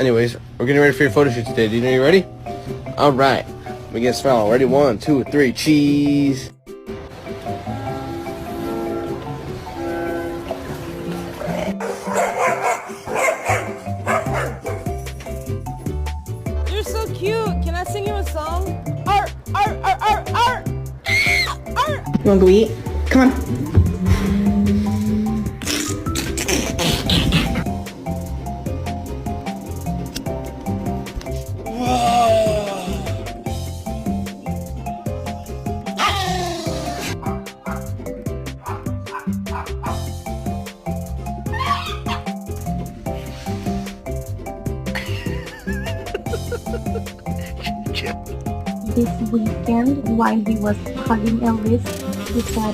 Anyways, we're getting ready for your photo shoot today. Do you know you're ready? Alright. Let me get a smile. Ready? 1, 2, 3. Cheese. You're so cute. Can I sing you a song? Art, art, art, art, art. Art. You wanna go eat? Come on. This weekend, while he was hugging Elvis, he said,